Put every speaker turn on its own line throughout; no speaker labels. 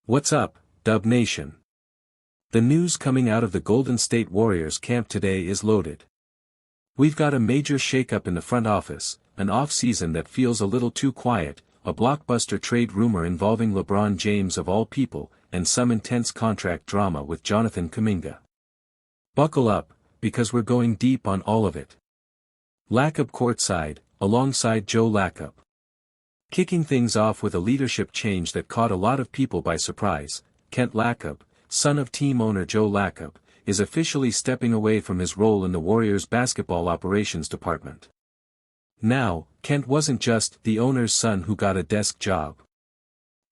What's up, Dub Nation? The news coming out of the Golden State Warriors camp today is loaded. We've got a major shakeup in the front office, an off-season that feels a little too quiet, a blockbuster trade rumor involving LeBron James of all people, and some intense contract drama with Jonathan Kuminga. Buckle up, because we're going deep on all of it. Lacob courtside, alongside Joe Lacob. Kicking things off with a leadership change that caught a lot of people by surprise, Kent Lacob, son of team owner Joe Lacob, is officially stepping away from his role in the Warriors' basketball operations department. Now, Kent wasn't just the owner's son who got a desk job.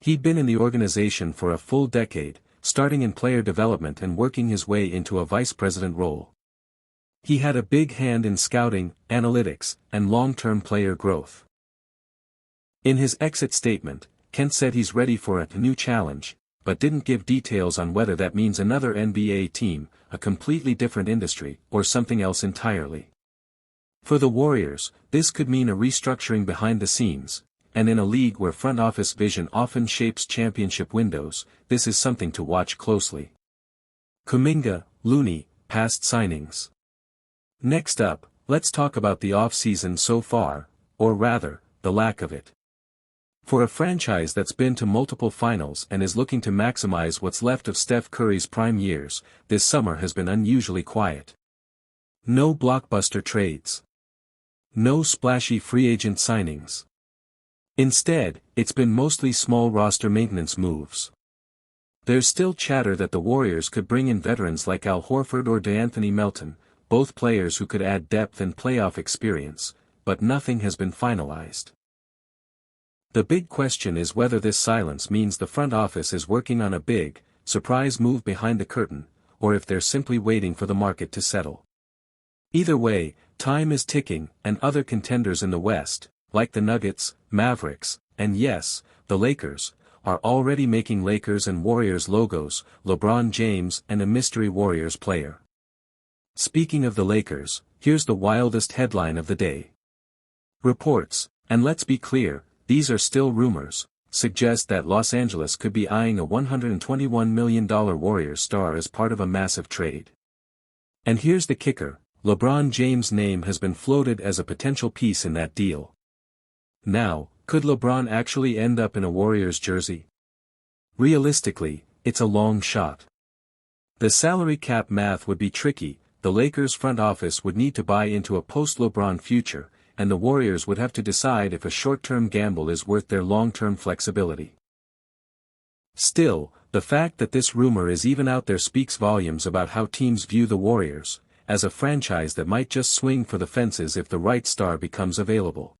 He'd been in the organization for a full decade, starting in player development and working his way into a vice president role. He had a big hand in scouting, analytics, and long-term player growth. In his exit statement, Kent said he's ready for a new challenge, but didn't give details on whether that means another NBA team, a completely different industry, or something else entirely. For the Warriors, this could mean a restructuring behind the scenes, and in a league where front office vision often shapes championship windows, this is something to watch closely. Kuminga, Looney, past signings. Next up, let's talk about the offseason so far, or rather, the lack of it. For a franchise that's been to multiple finals and is looking to maximize what's left of Steph Curry's prime years, this summer has been unusually quiet. No blockbuster trades. No splashy free agent signings. Instead, it's been mostly small roster maintenance moves. There's still chatter that the Warriors could bring in veterans like Al Horford or DeAnthony Melton, both players who could add depth and playoff experience, but nothing has been finalized. The big question is whether this silence means the front office is working on a big, surprise move behind the curtain, or if they're simply waiting for the market to settle. Either way, time is ticking, and other contenders in the West, like the Nuggets, Mavericks, and yes, the Lakers, are already making Lakers and Warriors logos, LeBron James and a mystery Warriors player. Speaking of the Lakers, here's the wildest headline of the day. Reports, and let's be clear, these are still rumors, suggest that Los Angeles could be eyeing a $121 million Warriors star as part of a massive trade. And here's the kicker, LeBron James' name has been floated as a potential piece in that deal. Now, could LeBron actually end up in a Warriors jersey? Realistically, it's a long shot. The salary cap math would be tricky, the Lakers' front office would need to buy into a post-LeBron future, and the Warriors would have to decide if a short-term gamble is worth their long-term flexibility. Still, the fact that this rumor is even out there speaks volumes about how teams view the Warriors, as a franchise that might just swing for the fences if the right star becomes available.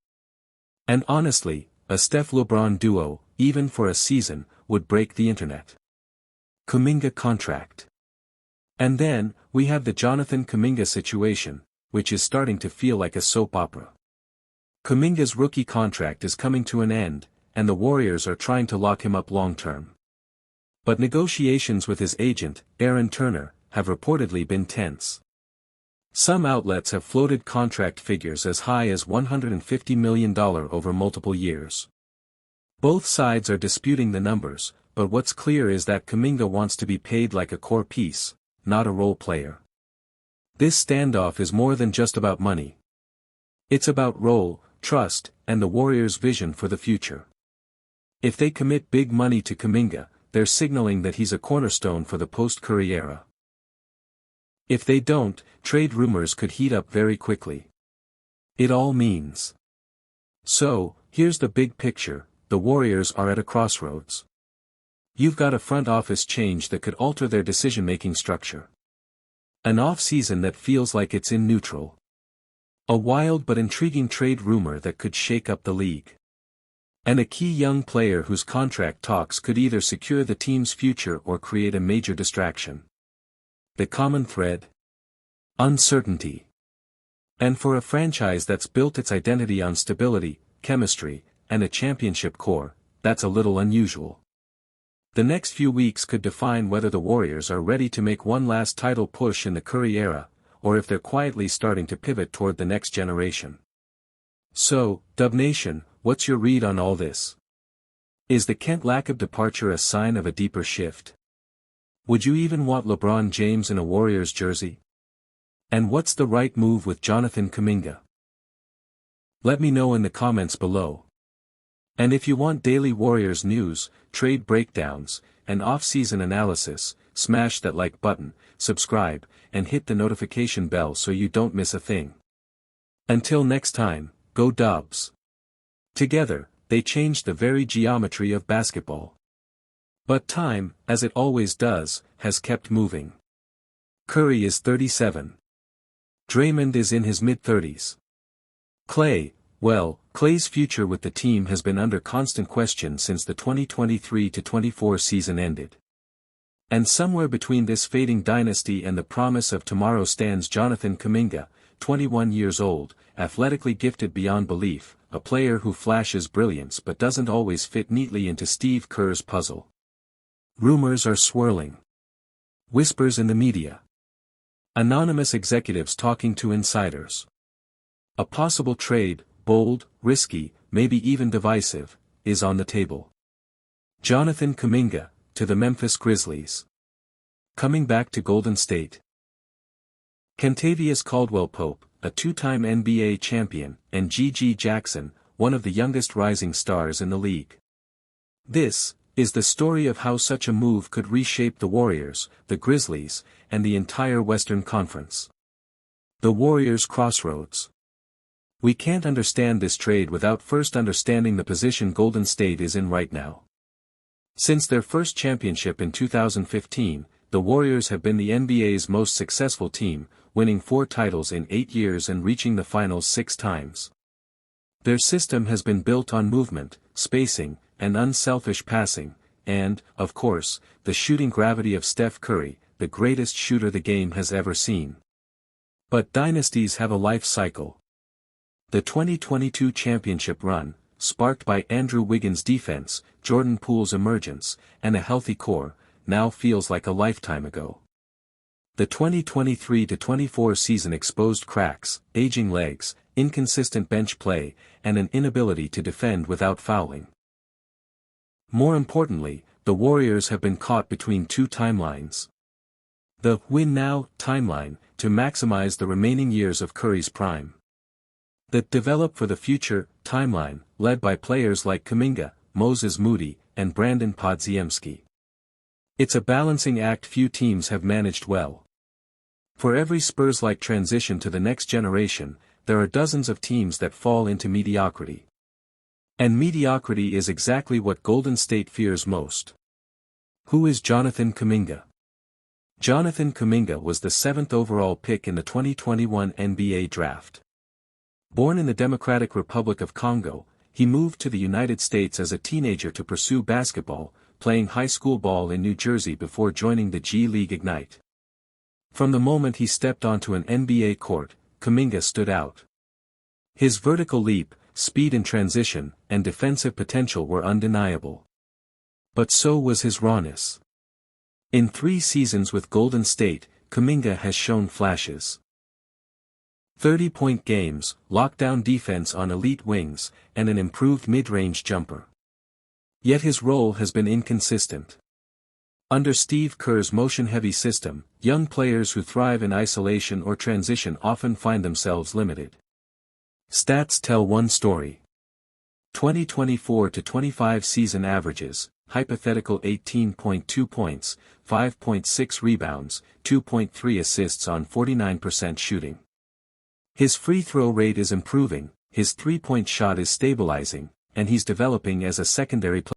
And honestly, a Steph-LeBron duo, even for a season, would break the internet. Kuminga contract. And then, we have the Jonathan Kuminga situation, which is starting to feel like a soap opera. Kuminga's rookie contract is coming to an end, and the Warriors are trying to lock him up long-term. But negotiations with his agent, Aaron Turner, have reportedly been tense. Some outlets have floated contract figures as high as $150 million over multiple years. Both sides are disputing the numbers, but what's clear is that Kuminga wants to be paid like a core piece, not a role player. This standoff is more than just about money. It's about role, trust, and the Warriors' vision for the future. If they commit big money to Kuminga, they're signaling that he's a cornerstone for the post-Curry era. If they don't, trade rumors could heat up very quickly. It all means. So, here's the big picture, the Warriors are at a crossroads. You've got a front office change that could alter their decision-making structure. An off-season that feels like it's in neutral. A wild but intriguing trade rumor that could shake up the league. And a key young player whose contract talks could either secure the team's future or create a major distraction. The common thread? Uncertainty. And for a franchise that's built its identity on stability, chemistry, and a championship core, that's a little unusual. The next few weeks could define whether the Warriors are ready to make one last title push in the Curry era, or if they're quietly starting to pivot toward the next generation. So, Dub Nation, what's your read on all this? Is the Kent lack of departure a sign of a deeper shift? Would you even want LeBron James in a Warriors jersey? And what's the right move with Jonathan Kuminga? Let me know in the comments below. And if you want daily Warriors news, trade breakdowns, and off-season analysis, smash that like button, subscribe, and hit the notification bell so you don't miss a thing. Until next time, go Dubs. Together, they changed the very geometry of basketball. But time, as it always does, has kept moving. Curry is 37. Draymond is in his mid-30s. Klay, well, Klay's future with the team has been under constant question since the 2023-24 season ended. And somewhere between this fading dynasty and the promise of tomorrow stands Jonathan Kuminga, 21 years old, athletically gifted beyond belief, a player who flashes brilliance but doesn't always fit neatly into Steve Kerr's puzzle. Rumors are swirling. Whispers in the media. Anonymous executives talking to insiders. A possible trade, bold, risky, maybe even divisive, is on the table. Jonathan Kuminga, to the Memphis Grizzlies. Coming back to Golden State. Kentavious Caldwell-Pope, a two-time NBA champion, and G.G. Jackson, one of the youngest rising stars in the league. This is the story of how such a move could reshape the Warriors, the Grizzlies, and the entire Western Conference. The Warriors' crossroads. We can't understand this trade without first understanding the position Golden State is in right now. Since their first championship in 2015, the Warriors have been the NBA's most successful team, winning 4 titles in 8 years and reaching the finals 6 times. Their system has been built on movement, spacing, and unselfish passing, and, of course, the shooting gravity of Steph Curry, the greatest shooter the game has ever seen. But dynasties have a life cycle. The 2022 championship run, sparked by Andrew Wiggins' defense, Jordan Poole's emergence, and a healthy core, now feels like a lifetime ago. The 2023-24 season exposed cracks, aging legs, inconsistent bench play, and an inability to defend without fouling. More importantly, the Warriors have been caught between 2 timelines. The win now timeline, to maximize the remaining years of Curry's prime. The develop for the future timeline, led by players like Kuminga, Moses Moody, and Brandon Podziemski. It's a balancing act few teams have managed well. For every Spurs-like transition to the next generation, there are dozens of teams that fall into mediocrity. And mediocrity is exactly what Golden State fears most. Who is Jonathan Kuminga? Jonathan Kuminga was the 7th overall pick in the 2021 NBA draft. Born in the Democratic Republic of Congo, he moved to the United States as a teenager to pursue basketball, playing high school ball in New Jersey before joining the G League Ignite. From the moment he stepped onto an NBA court, Kuminga stood out. His vertical leap, speed in transition, and defensive potential were undeniable. But so was his rawness. In 3 seasons with Golden State, Kuminga has shown flashes. 30-point games, lockdown defense on elite wings, and an improved mid-range jumper. Yet his role has been inconsistent. Under Steve Kerr's motion-heavy system, young players who thrive in isolation or transition often find themselves limited. Stats tell one story. 2024-25 season averages, hypothetical 18.2 points, 5.6 rebounds, 2.3 assists on 49% shooting. His free throw rate is improving, his 3-point shot is stabilizing, and he's developing as a secondary player.